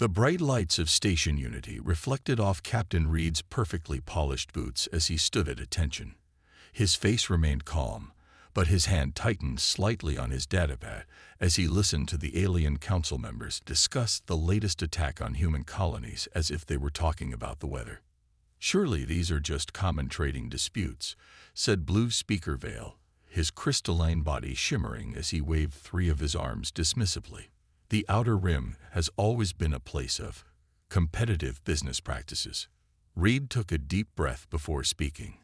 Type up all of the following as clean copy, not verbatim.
The bright lights of Station Unity reflected off Captain Reed's perfectly polished boots as he stood at attention. His face remained calm, but his hand tightened slightly on his datapad as he listened to the alien council members discuss the latest attack on human colonies as if they were talking about the weather. "Surely these are just common trading disputes," said Blue Speaker Vale, his crystalline body shimmering as he waved three of his arms dismissively. "The Outer Rim has always been a place of competitive business practices." Reed took a deep breath before speaking.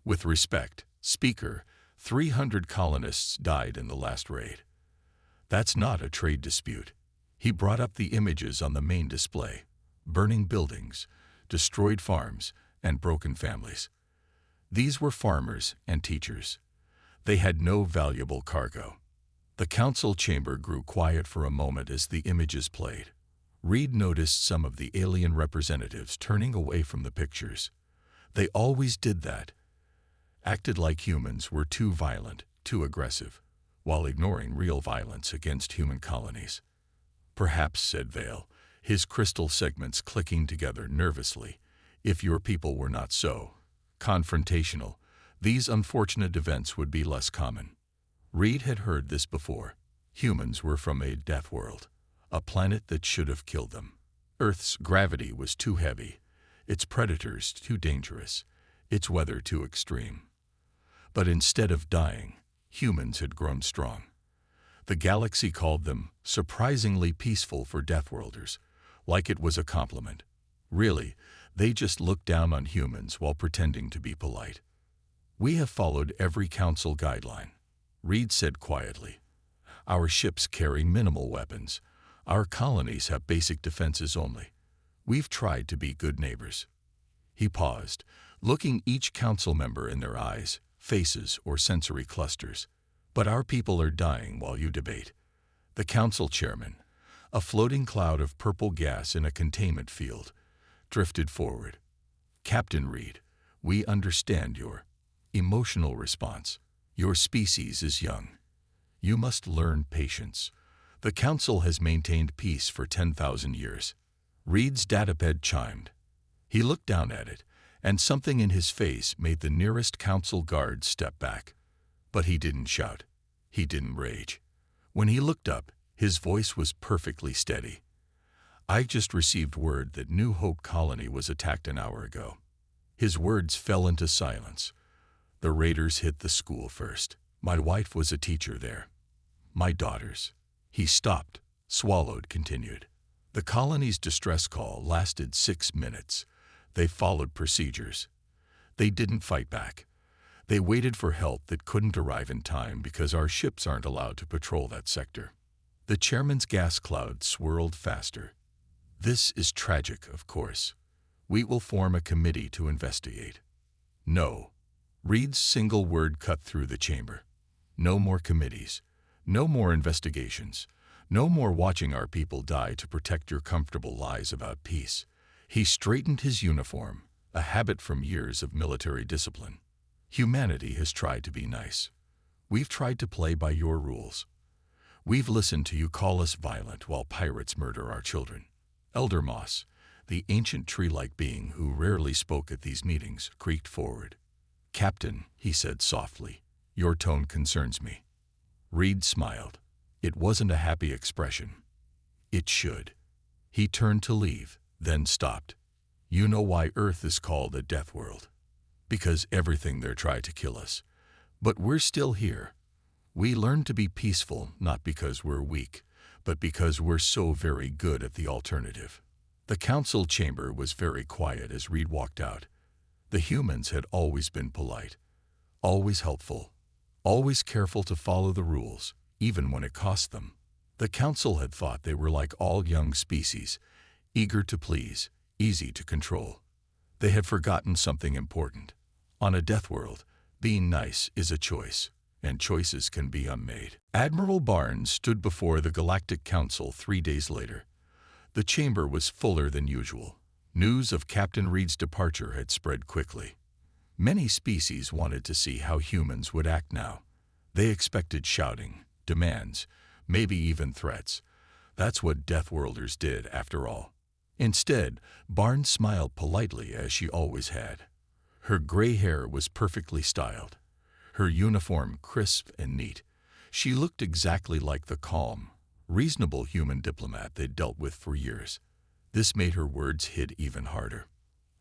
"With respect, Speaker, 300 colonists died in the last raid. That's not a trade dispute." He brought up the images on the main display: burning buildings, destroyed farms, and broken families. These were farmers and teachers. They had no valuable cargo. The council chamber grew quiet for a moment as the images played. Reed noticed some of the alien representatives turning away from the pictures. They always did that. Acted like humans were too violent, too aggressive, while ignoring real violence against human colonies. "Perhaps," said Vale, his crystal segments clicking together nervously, "if your people were not so confrontational, these unfortunate events would be less common." Reed had heard this before. Humans were from a death world, a planet that should have killed them. Earth's gravity was too heavy, its predators too dangerous, its weather too extreme. But instead of dying, humans had grown strong. The galaxy called them surprisingly peaceful for Deathworlders, like it was a compliment. Really, they just looked down on humans while pretending to be polite. "We have followed every council guideline," Reed said quietly. "Our ships carry minimal weapons. Our colonies have basic defenses only. We've tried to be good neighbors." He paused, looking each council member in their eyes, faces, or sensory clusters. "But our people are dying while you debate." The council chairman, a floating cloud of purple gas in a containment field, drifted forward. "Captain Reed, we understand your emotional response. Your species is young. You must learn patience. The council has maintained peace for 10,000 years. Reed's datapad chimed. He looked down at it, and something in his face made the nearest council guard step back. But he didn't shout. He didn't rage. When he looked up, his voice was perfectly steady. "I just received word that New Hope Colony was attacked an hour ago." His words fell into silence. "The raiders hit the school first. My wife was a teacher there. My daughters." He stopped, swallowed, continued. "The colony's distress call lasted 6 minutes. They followed procedures. They didn't fight back. They waited for help that couldn't arrive in time because our ships aren't allowed to patrol that sector." The chairman's gas cloud swirled faster. "This is tragic, of course. We will form a committee to investigate." "No." Reed's single word cut through the chamber. "No more committees. No more investigations. No more watching our people die to protect your comfortable lies about peace." He straightened his uniform, a habit from years of military discipline. "Humanity has tried to be nice. We've tried to play by your rules. We've listened to you call us violent while pirates murder our children." Elder Moss, the ancient tree-like being who rarely spoke at these meetings, creaked forward. "Captain," he said softly, "your tone concerns me." Reed smiled. It wasn't a happy expression. It should. He turned to leave, then stopped. "You know why Earth is called a death world? Because everything there tried to kill us. But we're still here. We learned to be peaceful not because we're weak, but because we're so very good at the alternative." The council chamber was very quiet as Reed walked out. The humans had always been polite, always helpful, always careful to follow the rules, even when it cost them. The council had thought they were like all young species, eager to please, easy to control. They had forgotten something important. On a death world, being nice is a choice, and choices can be unmade. Admiral Barnes stood before the Galactic Council 3 days later. The chamber was fuller than usual. News of Captain Reed's departure had spread quickly. Many species wanted to see how humans would act now. They expected shouting, demands, maybe even threats. That's what Deathworlders did, after all. Instead, Barnes smiled politely as she always had. Her gray hair was perfectly styled, her uniform crisp and neat. She looked exactly like the calm, reasonable human diplomat they'd dealt with for years. This made her words hit even harder.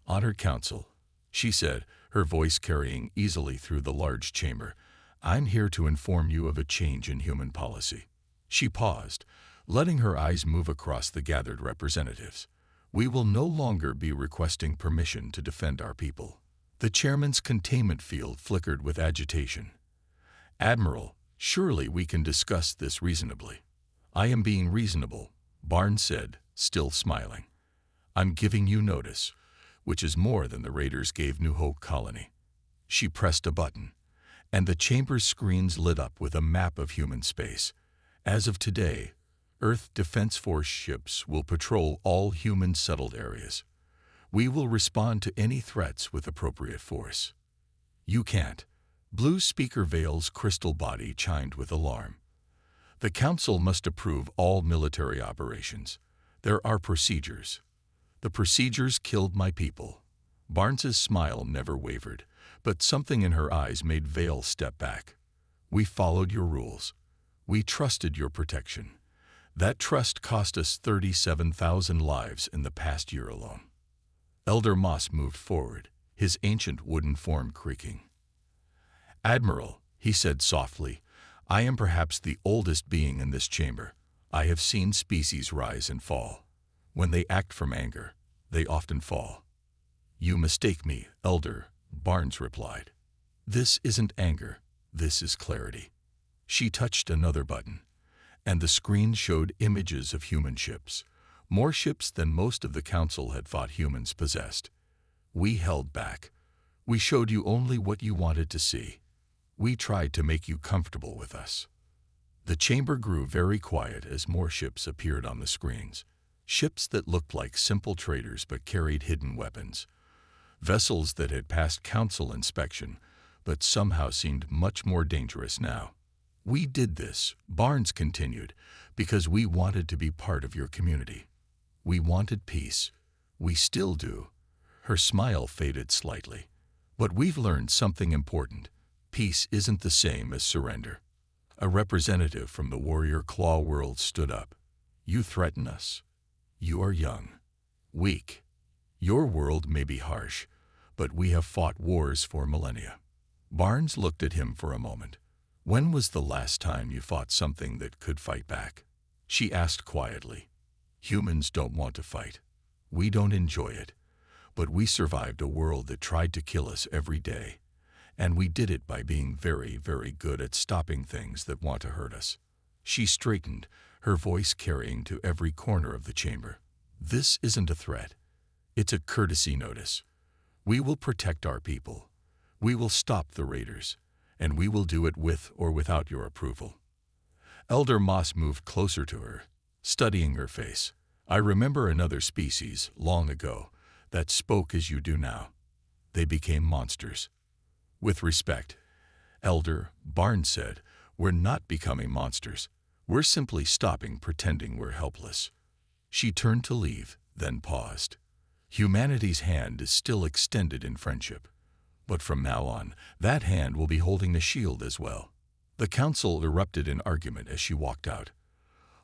"Honor Council," she said, her voice carrying easily through the large chamber, "I'm here to inform you of a change in human policy." She paused, letting her eyes move across the gathered representatives. "We will no longer be requesting permission to defend our people." The chairman's containment field flickered with agitation. "Admiral, surely we can discuss this reasonably." "I am being reasonable," Barnes said, still smiling. "I'm giving you notice, which is more than the raiders gave New Hope Colony." She pressed a button, and the chamber's screens lit up with a map of human space. "As of today, Earth Defense Force ships will patrol all human settled areas. We will respond to any threats with appropriate force." "You can't." Blue Speaker Vale's crystal body chimed with alarm. "The Council must approve all military operations. There are procedures." "The procedures killed my people." Barnes's smile never wavered, but something in her eyes made Vale step back. "We followed your rules. We trusted your protection. That trust cost us 37,000 lives in the past year alone." Elder Moss moved forward, his ancient wooden form creaking. "Admiral," he said softly, "I am perhaps the oldest being in this chamber. I have seen species rise and fall. When they act from anger, they often fall." "You mistake me, Elder," Barnes replied. "This isn't anger, this is clarity." She touched another button, and the screen showed images of human ships, more ships than most of the Council had thought humans possessed. "We held back. We showed you only what you wanted to see. We tried to make you comfortable with us." The chamber grew very quiet as more ships appeared on the screens. Ships that looked like simple traders but carried hidden weapons. Vessels that had passed Council inspection but somehow seemed much more dangerous now. "We did this," Barnes continued, "because we wanted to be part of your community. We wanted peace. We still do." Her smile faded slightly. "But we've learned something important. Peace isn't the same as surrender." A representative from the Warrior Claw world stood up. "You threaten us. You are young, weak. Your world may be harsh, but we have fought wars for millennia." Barnes looked at him for a moment. "When was the last time you fought something that could fight back?" She asked quietly. "Humans don't want to fight. We don't enjoy it. But we survived a world that tried to kill us every day. And we did it by being very, very good at stopping things that want to hurt us." She straightened, her voice carrying to every corner of the chamber. "This isn't a threat. It's a courtesy notice. We will protect our people. We will stop the raiders. And we will do it with or without your approval." Elder Moss moved closer to her, studying her face. "I remember another species, long ago, that spoke as you do now. They became monsters." "With respect, Elder," Barnes said, "we're not becoming monsters. We're simply stopping pretending we're helpless." She turned to leave, then paused. "Humanity's hand is still extended in friendship. But from now on, that hand will be holding a shield as well." The Council erupted in argument as she walked out.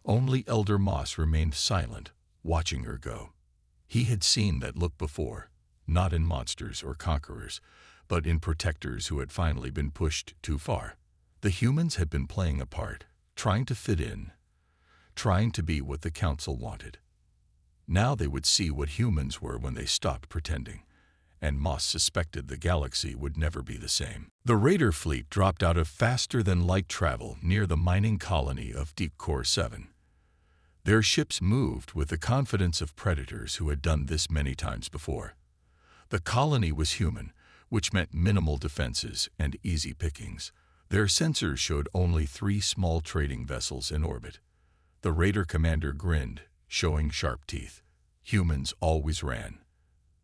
Only Elder Moss remained silent, watching her go. He had seen that look before, not in monsters or conquerors, but in protectors who had finally been pushed too far. The humans had been playing a part, trying to fit in, trying to be what the Council wanted. Now they would see what humans were when they stopped pretending, and Moss suspected the galaxy would never be the same. The Raider fleet dropped out of faster-than-light travel near the mining colony of Deep Core 7. Their ships moved with the confidence of predators who had done this many times before. The colony was human, which meant minimal defenses and easy pickings. Their sensors showed only 3 small trading vessels in orbit. The Raider commander grinned, showing sharp teeth. Humans always ran.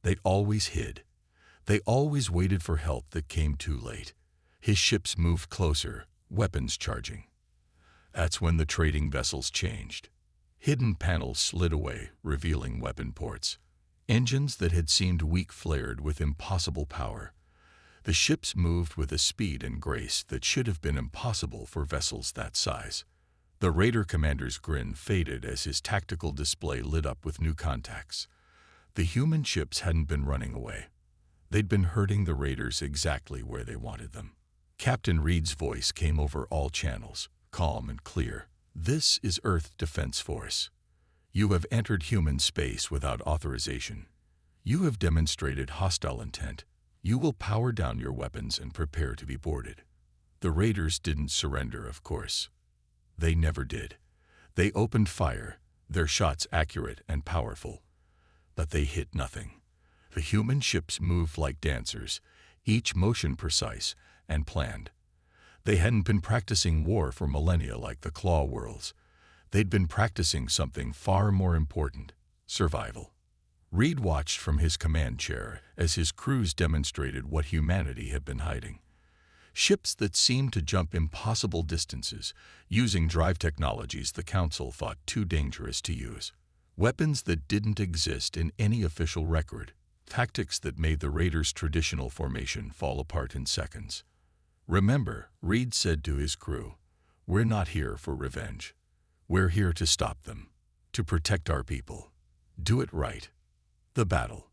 They always hid. They always waited for help that came too late. His ships moved closer, weapons charging. That's when the trading vessels changed. Hidden panels slid away, revealing weapon ports. Engines that had seemed weak flared with impossible power. The ships moved with a speed and grace that should have been impossible for vessels that size. The raider commander's grin faded as his tactical display lit up with new contacts. The human ships hadn't been running away. They'd been herding the raiders exactly where they wanted them. Captain Reed's voice came over all channels, calm and clear. "This is Earth Defense Force. You have entered human space without authorization. You have demonstrated hostile intent. You will power down your weapons and prepare to be boarded." The raiders didn't surrender, of course. They never did. They opened fire, their shots accurate and powerful. But they hit nothing. The human ships moved like dancers, each motion precise and planned. They hadn't been practicing war for millennia like the Claw Worlds. They'd been practicing something far more important: survival. Reed watched from his command chair as his crews demonstrated what humanity had been hiding. Ships that seemed to jump impossible distances, using drive technologies the Council thought too dangerous to use. Weapons that didn't exist in any official record. Tactics that made the raiders' traditional formation fall apart in seconds. "Remember," Reed said to his crew, "we're not here for revenge. We're here to stop them, to protect our people. Do it right." The battle,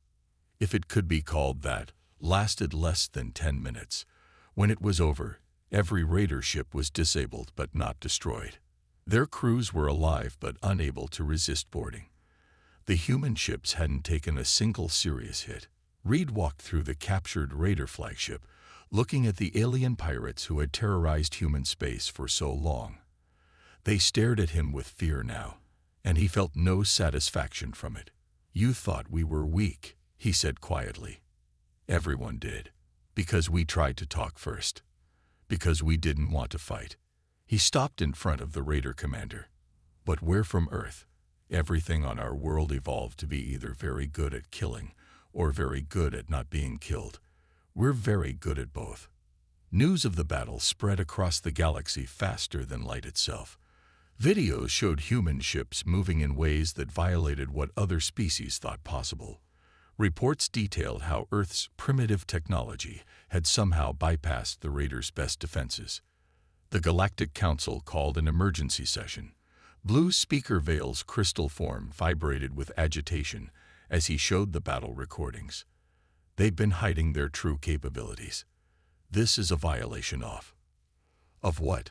if it could be called that, lasted less than 10 minutes. When it was over, every raider ship was disabled but not destroyed. Their crews were alive but unable to resist boarding. The human ships hadn't taken a single serious hit. Reed walked through the captured raider flagship, looking at the alien pirates who had terrorized human space for so long. They stared at him with fear now, and he felt no satisfaction from it. "You thought we were weak," he said quietly. "Everyone did. Because we tried to talk first. Because we didn't want to fight." He stopped in front of the raider commander. "But we're from Earth. Everything on our world evolved to be either very good at killing or very good at not being killed. We're very good at both." News of the battle spread across the galaxy faster than light itself. Videos showed human ships moving in ways that violated what other species thought possible. Reports detailed how Earth's primitive technology had somehow bypassed the raiders' best defenses. The Galactic Council called an emergency session. Blue speaker Vale's crystal form vibrated with agitation as he showed the battle recordings. They'd been hiding their true capabilities. "This is a violation of..." "Of what?"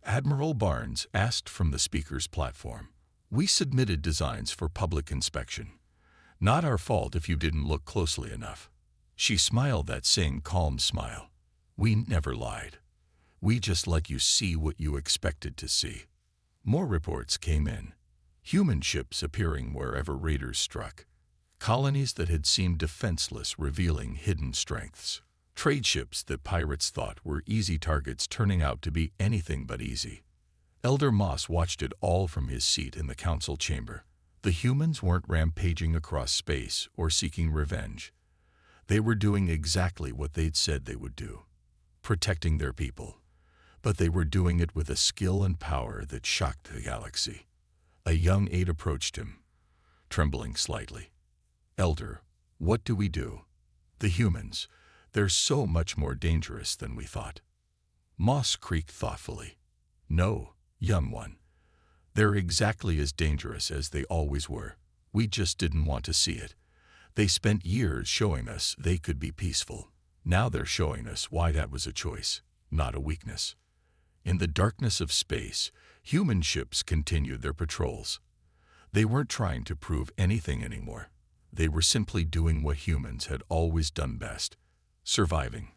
Admiral Barnes asked from the speaker's platform. "We submitted designs for public inspection. Not our fault if you didn't look closely enough." She smiled that same calm smile. "We never lied. We just let you see what you expected to see." More reports came in. Human ships appearing wherever raiders struck. Colonies that had seemed defenseless revealing hidden strengths. Trade ships that pirates thought were easy targets turning out to be anything but easy. Elder Moss watched it all from his seat in the council chamber. The humans weren't rampaging across space or seeking revenge. They were doing exactly what they'd said they would do, protecting their people. But they were doing it with a skill and power that shocked the galaxy. A young aide approached him, trembling slightly. "Elder, what do we do? The humans, they're so much more dangerous than we thought." Moss creaked thoughtfully. "No, young one. They're exactly as dangerous as they always were. We just didn't want to see it. They spent years showing us they could be peaceful. Now they're showing us why that was a choice, not a weakness." In the darkness of space, human ships continued their patrols. They weren't trying to prove anything anymore. They were simply doing what humans had always done best: surviving,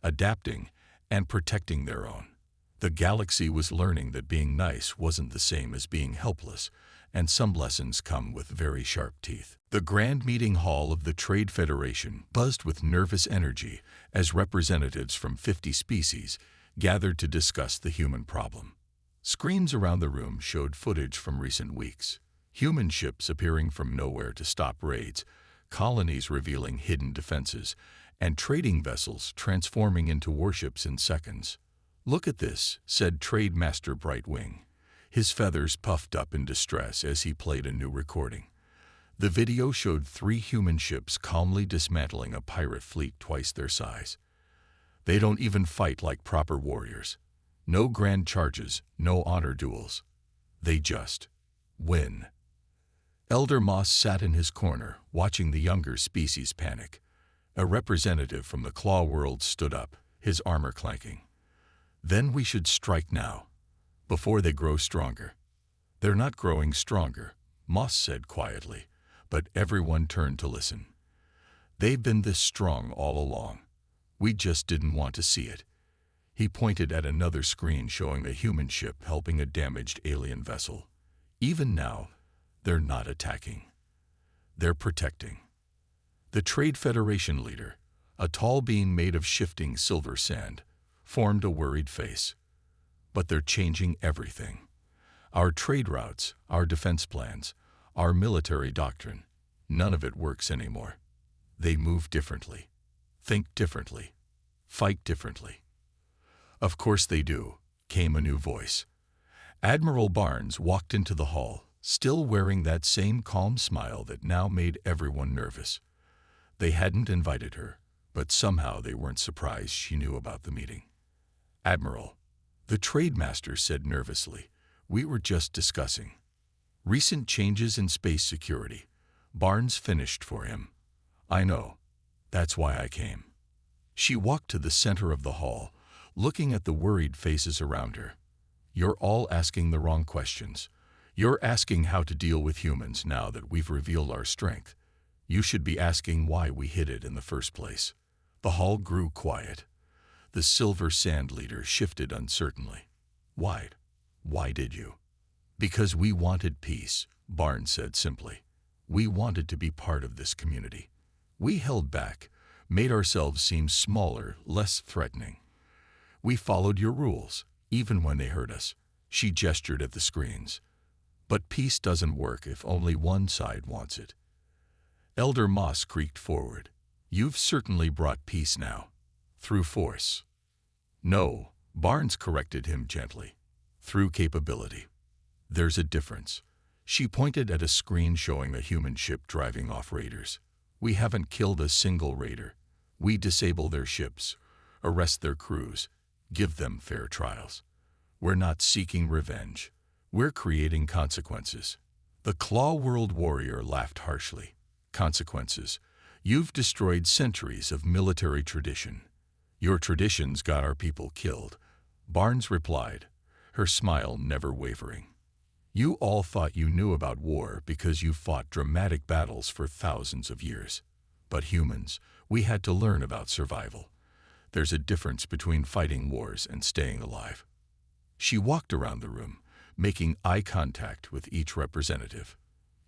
adapting, and protecting their own. The galaxy was learning that being nice wasn't the same as being helpless, and some lessons come with very sharp teeth. The grand meeting hall of the Trade Federation buzzed with nervous energy as representatives from 50 species gathered to discuss the human problem. Screens around the room showed footage from recent weeks. Human ships appearing from nowhere to stop raids, colonies revealing hidden defenses, and trading vessels transforming into warships in seconds. "Look at this," said Trade Master Brightwing. His feathers puffed up in distress as he played a new recording. The video showed 3 human ships calmly dismantling a pirate fleet twice their size. They don't even fight like proper warriors. No grand charges, no honor duels. They just win. Elder Moss sat in his corner, watching the younger species panic. A representative from the Claw World stood up, his armor clanking. Then we should strike now, before they grow stronger. They're not growing stronger, Moss said quietly, but everyone turned to listen. They've been this strong all along. We just didn't want to see it. He pointed at another screen showing a human ship helping a damaged alien vessel. Even now, they're not attacking. They're protecting. The Trade Federation leader, a tall being made of shifting silver sand, formed a worried face. But they're changing everything. Our trade routes, our defense plans, our military doctrine, none of it works anymore. They move differently, think differently, fight differently. Of course they do, came a new voice. Admiral Barnes walked into the hall, still wearing that same calm smile that now made everyone nervous. They hadn't invited her, but somehow they weren't surprised she knew about the meeting. Admiral, the Trademaster said nervously, we were just discussing recent changes in space security. Barnes finished for him. I know. That's why I came. She walked to the center of the hall, looking at the worried faces around her. You're all asking the wrong questions. You're asking how to deal with humans now that we've revealed our strength. You should be asking why we hid it in the first place. The hall grew quiet. The silver sand leader shifted uncertainly. Why? Why did you? Because we wanted peace, Barnes said simply. We wanted to be part of this community. We held back, made ourselves seem smaller, less threatening. We followed your rules, even when they hurt us. She gestured at the screens. But peace doesn't work if only one side wants it. Elder Moss creaked forward. You've certainly brought peace now. Through force. No, Barnes corrected him gently. Through capability. There's a difference. She pointed at a screen showing a human ship driving off raiders. We haven't killed a single raider. We disable their ships, arrest their crews, give them fair trials. We're not seeking revenge. We're creating consequences. The Claw World warrior laughed harshly. Consequences. You've destroyed centuries of military tradition. Your traditions got our people killed. Barnes replied, her smile never wavering. You all thought you knew about war because you fought dramatic battles for thousands of years. But humans, we had to learn about survival. There's a difference between fighting wars and staying alive. She walked around the room, making eye contact with each representative.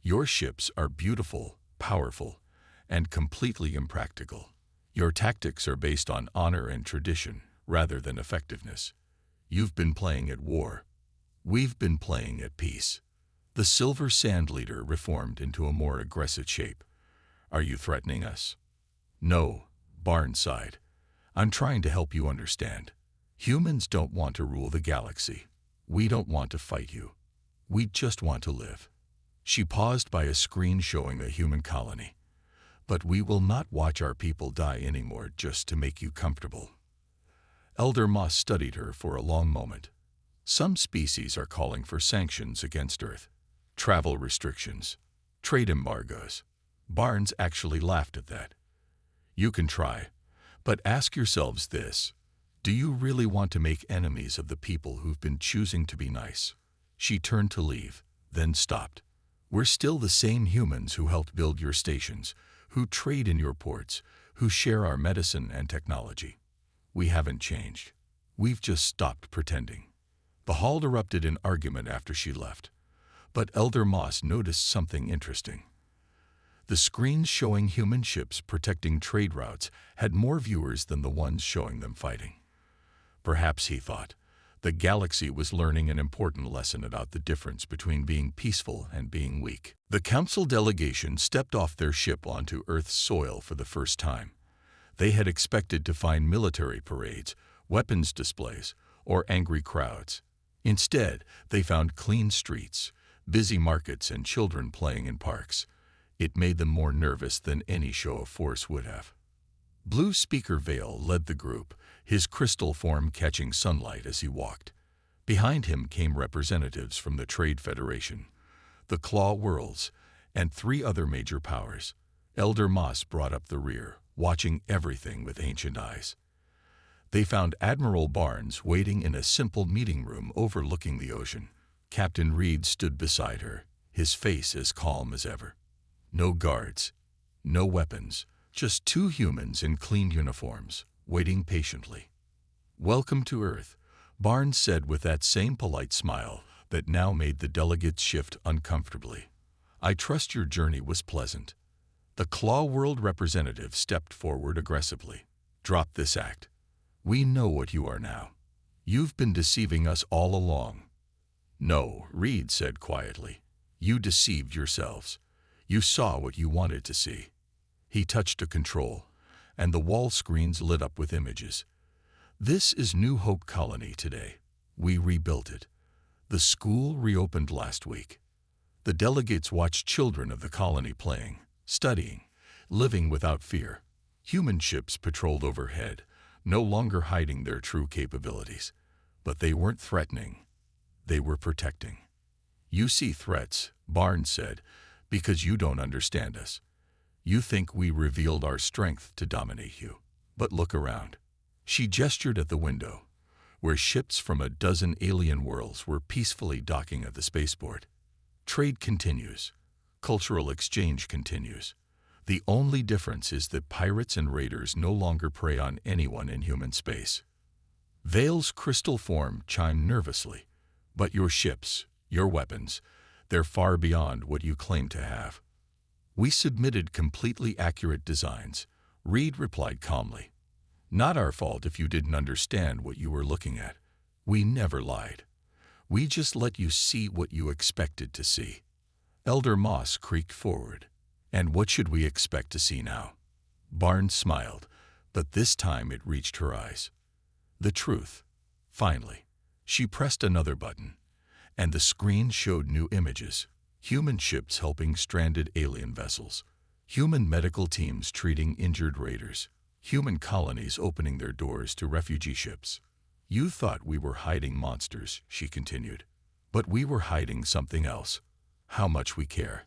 Your ships are beautiful, powerful, and completely impractical. Your tactics are based on honor and tradition rather than effectiveness. You've been playing at war. We've been playing at peace. The silver sand leader reformed into a more aggressive shape. Are you threatening us? No, Barnes sighed. I'm trying to help you understand. Humans don't want to rule the galaxy. We don't want to fight you. We just want to live. She paused by a screen showing a human colony. But we will not watch our people die anymore just to make you comfortable. Elder Moss studied her for a long moment. Some species are calling for sanctions against Earth. Travel restrictions. Trade embargoes. Barnes actually laughed at that. You can try, but ask yourselves this. Do you really want to make enemies of the people who've been choosing to be nice? She turned to leave, then stopped. We're still the same humans who helped build your stations, who trade in your ports, who share our medicine and technology. We haven't changed. We've just stopped pretending. The hall erupted in argument after she left. But Elder Moss noticed something interesting. The screens showing human ships protecting trade routes had more viewers than the ones showing them fighting. Perhaps, he thought, the galaxy was learning an important lesson about the difference between being peaceful and being weak. The council delegation stepped off their ship onto Earth's soil for the first time. They had expected to find military parades, weapons displays, or angry crowds. Instead, they found clean streets, busy markets, and children playing in parks. It made them more nervous than any show of force would have. Blue Speaker Vale led the group, his crystal form catching sunlight as he walked. Behind him came representatives from the Trade Federation, the Claw Worlds, and 3 other major powers. Elder Moss brought up the rear, watching everything with ancient eyes. They found Admiral Barnes waiting in a simple meeting room overlooking the ocean. Captain Reed stood beside her, his face as calm as ever. No guards, no weapons, just 2 humans in clean uniforms, waiting patiently. "Welcome to Earth," Barnes said with that same polite smile that now made the delegates shift uncomfortably. "I trust your journey was pleasant." The Claw World representative stepped forward aggressively. "Drop this act. We know what you are now. You've been deceiving us all along." "No," Reed said quietly. "You deceived yourselves. You saw what you wanted to see." He touched a control, and the wall screens lit up with images. "This is New Hope Colony today. We rebuilt it. The school reopened last week." The delegates watched children of the colony playing, studying, living without fear. Human ships patrolled overhead, no longer hiding their true capabilities. But they weren't threatening. They were protecting. "You see threats," Barnes said, "because you don't understand us. You think we revealed our strength to dominate you. But look around." She gestured at the window, where ships from a dozen alien worlds were peacefully docking at the spaceport. Trade continues. Cultural exchange continues. The only difference is that pirates and raiders no longer prey on anyone in human space. Vale's crystal form chimed nervously. "But your ships, your weapons, they're far beyond what you claim to have." "We submitted completely accurate designs," Reed replied calmly. "Not our fault if you didn't understand what you were looking at. We never lied. We just let you see what you expected to see." Elder Moss creaked forward. "And what should we expect to see now?" Barnes smiled, but this time it reached her eyes. "The truth." Finally, she pressed another button, and the screen showed new images. Human ships helping stranded alien vessels. Human medical teams treating injured raiders. Human colonies opening their doors to refugee ships. "You thought we were hiding monsters," she continued. "But we were hiding something else. How much we care.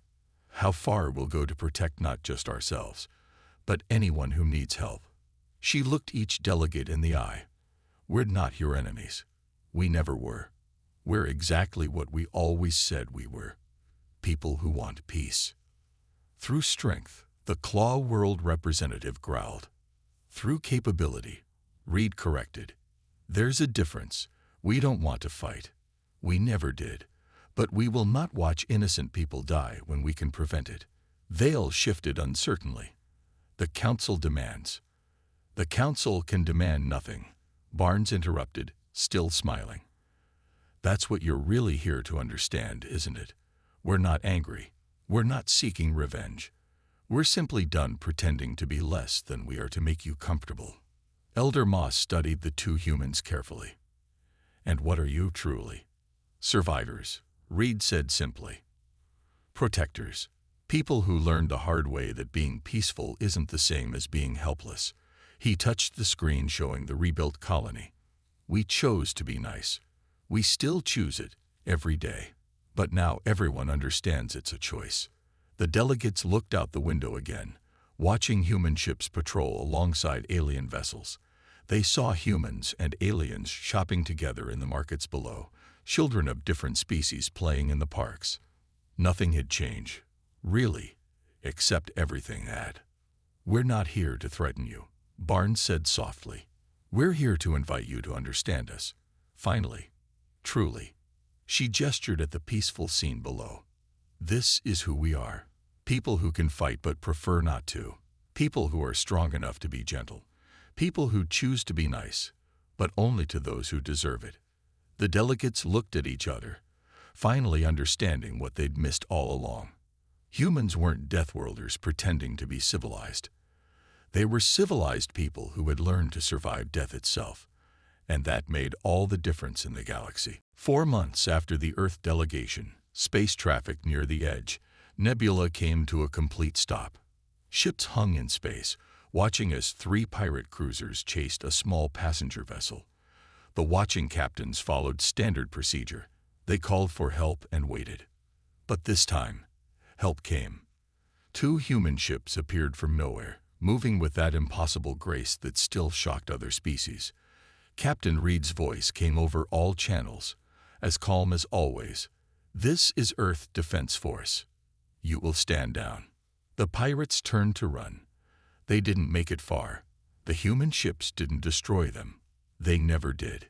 How far we'll go to protect not just ourselves, but anyone who needs help." She looked each delegate in the eye. "We're not your enemies. We never were. We're exactly what we always said we were. People who want peace." "Through strength," the Claw World representative growled. "Through capability," Reed corrected. "There's a difference. We don't want to fight. We never did. But we will not watch innocent people die when we can prevent it." Vale shifted uncertainly. "The Council demands." "The Council can demand nothing," Barnes interrupted, still smiling. "That's what you're really here to understand, isn't it? We're not angry. We're not seeking revenge. We're simply done pretending to be less than we are to make you comfortable." Elder Moss studied the 2 humans carefully. "And what are you truly?" "Survivors," Reed said simply. "Protectors. People who learned the hard way that being peaceful isn't the same as being helpless." He touched the screen showing the rebuilt colony. "We chose to be nice. We still choose it, every day. But now everyone understands it's a choice." The delegates looked out the window again, watching human ships patrol alongside alien vessels. They saw humans and aliens shopping together in the markets below, children of different species playing in the parks. Nothing had changed, really, except everything had. "We're not here to threaten you," Barnes said softly. "We're here to invite you to understand us. Finally. Truly." She gestured at the peaceful scene below. "This is who we are. People who can fight but prefer not to. People who are strong enough to be gentle. People who choose to be nice, but only to those who deserve it." The delegates looked at each other, finally understanding what they'd missed all along. Humans weren't Deathworlders pretending to be civilized. They were civilized people who had learned to survive death itself. And that made all the difference in the galaxy. 4 months after the Earth delegation, space traffic near the edge, Nebula came to a complete stop. Ships hung in space, watching as 3 pirate cruisers chased a small passenger vessel. The watching captains followed standard procedure. They called for help and waited. But this time, help came. 2 human ships appeared from nowhere, moving with that impossible grace that still shocked other species. Captain Reed's voice came over all channels, as calm as always. "This is Earth Defense Force. You will stand down." The pirates turned to run. They didn't make it far. The human ships didn't destroy them. They never did.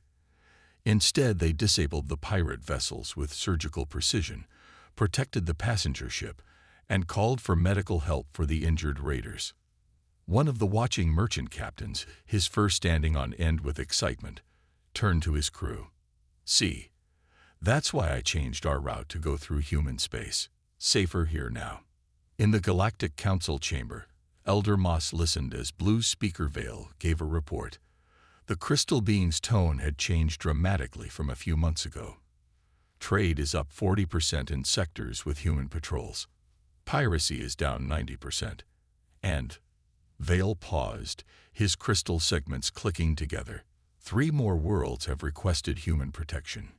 Instead, they disabled the pirate vessels with surgical precision, protected the passenger ship, and called for medical help for the injured raiders. One of the watching merchant captains, his fur standing on end with excitement, turned to his crew. "See, that's why I changed our route to go through human space. Safer here now." In the Galactic Council chamber, Elder Moss listened as Blue Speaker Vale gave a report. The crystal being's tone had changed dramatically from a few months ago. Trade is up 40% in sectors with human patrols. Piracy is down 90%. And Vale paused, his crystal segments clicking together. 3 more worlds have requested human protection.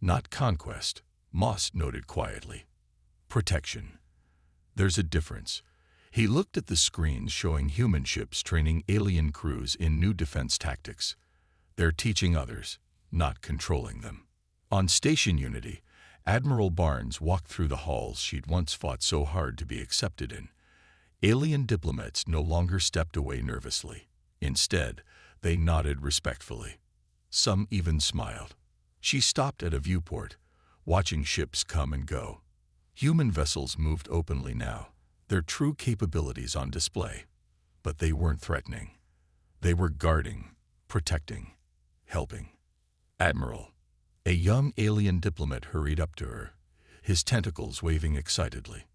Not conquest, Moss noted quietly. Protection. There's a difference. He looked at the screens showing human ships training alien crews in new defense tactics. They're teaching others, not controlling them. On Station Unity, Admiral Barnes walked through the halls she'd once fought so hard to be accepted in. Alien diplomats no longer stepped away nervously. Instead, they nodded respectfully. Some even smiled. She stopped at a viewport, watching ships come and go. Human vessels moved openly now, their true capabilities on display. But they weren't threatening. They were guarding, protecting, helping. "Admiral," a young alien diplomat hurried up to her, his tentacles waving excitedly.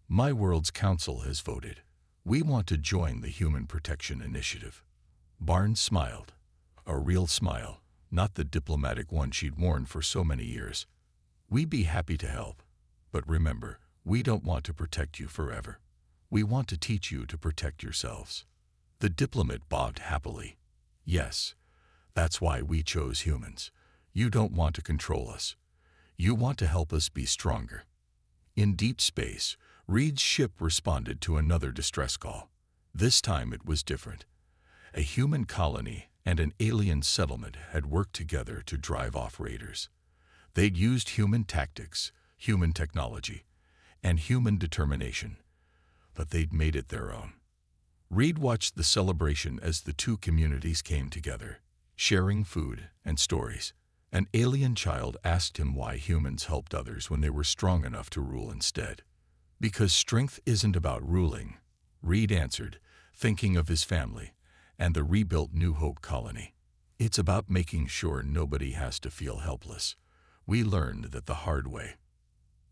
"My world's council has voted. We want to join the Human Protection Initiative." Barnes smiled. A real smile, not the diplomatic one she'd worn for so many years. "We'd be happy to help. But remember, we don't want to protect you forever. We want to teach you to protect yourselves." The diplomat bobbed happily. "Yes, that's why we chose humans. You don't want to control us. You want to help us be stronger." In deep space, Reed's ship responded to another distress call. This time it was different. A human colony and an alien settlement had worked together to drive off raiders. They'd used human tactics, human technology, and human determination, but they'd made it their own. Reed watched the celebration as the 2 communities came together, sharing food and stories. An alien child asked him why humans helped others when they were strong enough to rule instead. "Because strength isn't about ruling," Reed answered, thinking of his family and the rebuilt New Hope colony. "It's about making sure nobody has to feel helpless. We learned that the hard way."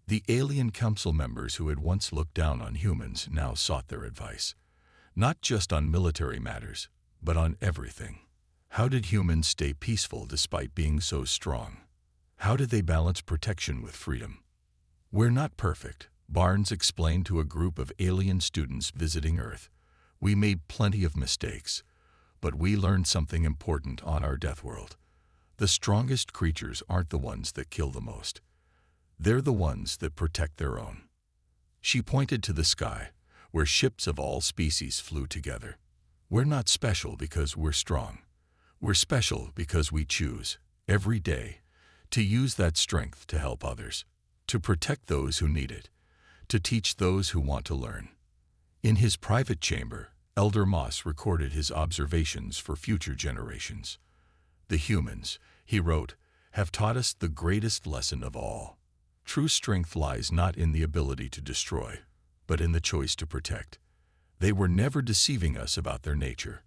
The alien council members who had once looked down on humans now sought their advice. Not just on military matters, but on everything. How did humans stay peaceful despite being so strong? How did they balance protection with freedom? "We're not perfect," Barnes explained to a group of alien students visiting Earth. "We made plenty of mistakes, but we learned something important on our death world. The strongest creatures aren't the ones that kill the most. They're the ones that protect their own." She pointed to the sky, where ships of all species flew together. "We're not special because we're strong. We're special because we choose, every day, to use that strength to help others, to protect those who need it, to teach those who want to learn." In his private chamber, Elder Moss recorded his observations for future generations. "The humans," he wrote, "have taught us the greatest lesson of all. True strength lies not in the ability to destroy, but in the choice to protect. They were never deceiving us about their nature.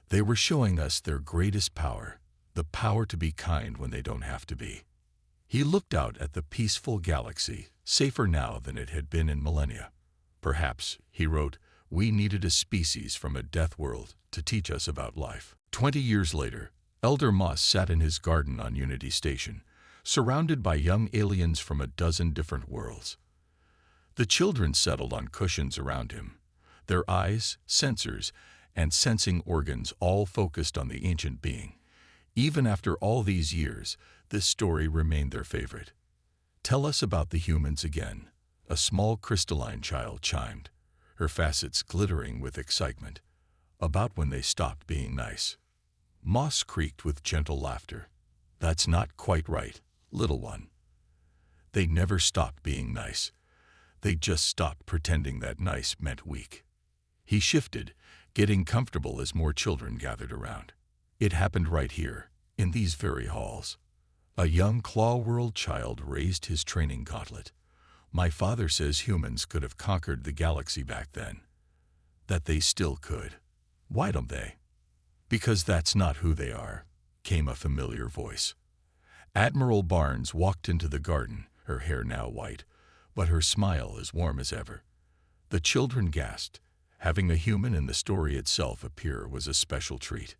They were showing us their greatest power, the power to be kind when they don't have to be." He looked out at the peaceful galaxy, safer now than it had been in millennia. "Perhaps," he wrote, "we needed a species from a death world to teach us about life." 20 years later, Elder Moss sat in his garden on Unity Station, surrounded by young aliens from a dozen different worlds. The children settled on cushions around him, their eyes, sensors, and sensing organs all focused on the ancient being. Even after all these years, this story remained their favorite. "Tell us about the humans again," a small crystalline child chimed, her facets glittering with excitement. "About when they stopped being nice." Moss creaked with gentle laughter. "That's not quite right, little one. They never stopped being nice. They just stopped pretending that nice meant weak." He shifted, getting comfortable as more children gathered around. "It happened right here, in these very halls." A young Claw World child raised his training gauntlet. "My father says humans could have conquered the galaxy back then. That they still could. Why don't they?" "Because that's not who they are," came a familiar voice. Admiral Barnes walked into the garden, her hair now white, but her smile as warm as ever. The children gasped. Having a human in the story itself appear was a special treat.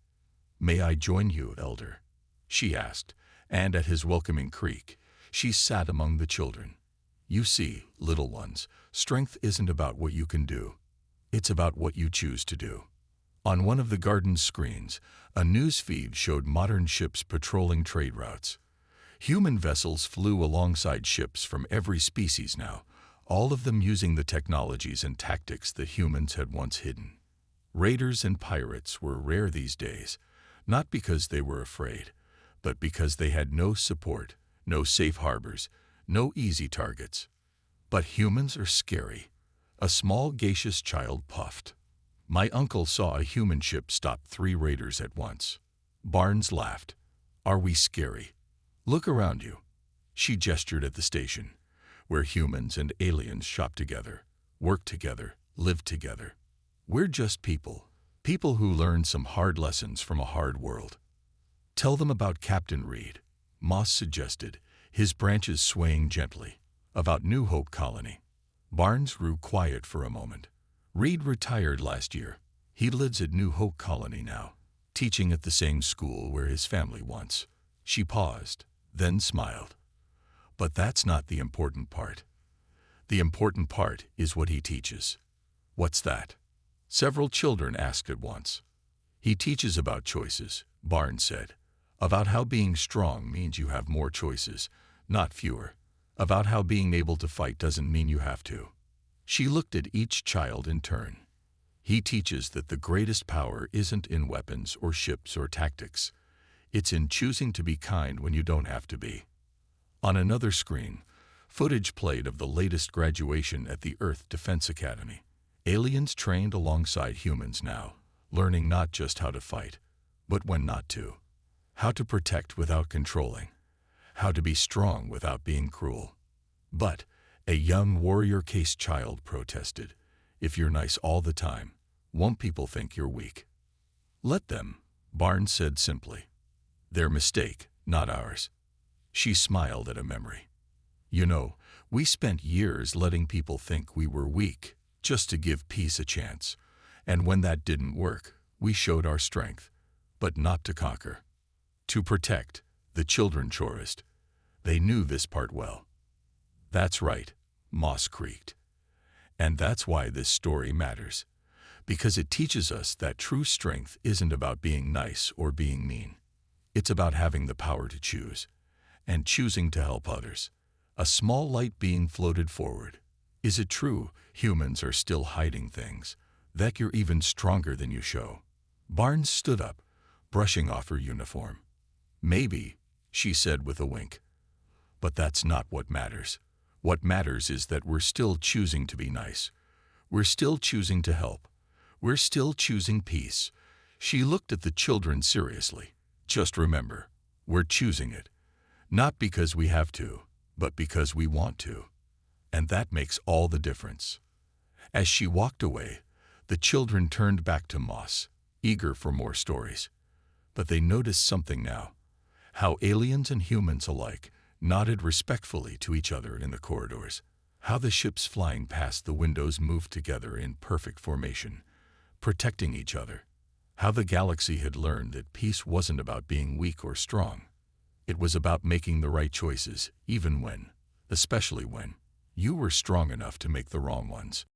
"May I join you, Elder?" she asked, and at his welcoming creak, she sat among the children. "You see, little ones, strength isn't about what you can do. It's about what you choose to do." On one of the garden's screens, a news feed showed modern ships patrolling trade routes. Human vessels flew alongside ships from every species now, all of them using the technologies and tactics that humans had once hidden. Raiders and pirates were rare these days, not because they were afraid, but because they had no support, no safe harbors, no easy targets. "But humans are scary," a small gaseous child puffed. "My uncle saw a human ship stop 3 raiders at once." Barnes laughed. "Are we scary? Look around you." She gestured at the station, where humans and aliens shop together, work together, live together. "We're just people, people who learned some hard lessons from a hard world." "Tell them about Captain Reed," Moss suggested, his branches swaying gently. "About New Hope Colony." Barnes grew quiet for a moment. "Reed retired last year. He lives at New Hope Colony now, teaching at the same school where his family once." She paused, then smiled. "But that's not the important part. The important part is what he teaches." "What's that?" several children asked at once. "He teaches about choices," Barnes said. "About how being strong means you have more choices, not fewer. About how being able to fight doesn't mean you have to." She looked at each child in turn. "He teaches that the greatest power isn't in weapons or ships or tactics. It's in choosing to be kind when you don't have to be." On another screen, footage played of the latest graduation at the Earth Defense Academy. Aliens trained alongside humans now, learning not just how to fight, but when not to. How to protect without controlling. How to be strong without being cruel. But a young warrior-cased child protested. "If you're nice all the time, won't people think you're weak?" "Let them," Barnes said simply. "Their mistake, not ours." She smiled at a memory. "You know, we spent years letting people think we were weak, just to give peace a chance. And when that didn't work, we showed our strength, but not to conquer. To protect," the children chorused. They knew this part well. "That's right," Moss creaked. "And that's why this story matters. Because it teaches us that true strength isn't about being nice or being mean. It's about having the power to choose, and choosing to help others." A small light being floated forward. "Is it true humans are still hiding things? That you're even stronger than you show?" Barnes stood up, brushing off her uniform. "Maybe," she said with a wink. "But that's not what matters. What matters is that we're still choosing to be nice. We're still choosing to help. We're still choosing peace." She looked at the children seriously. "Just remember, we're choosing it. Not because we have to, but because we want to. And that makes all the difference." As she walked away, the children turned back to Moss, eager for more stories. But they noticed something now. How aliens and humans alike nodded respectfully to each other in the corridors. How the ships flying past the windows moved together in perfect formation, protecting each other. How the galaxy had learned that peace wasn't about being weak or strong. It was about making the right choices, even when, especially when, you were strong enough to make the wrong ones.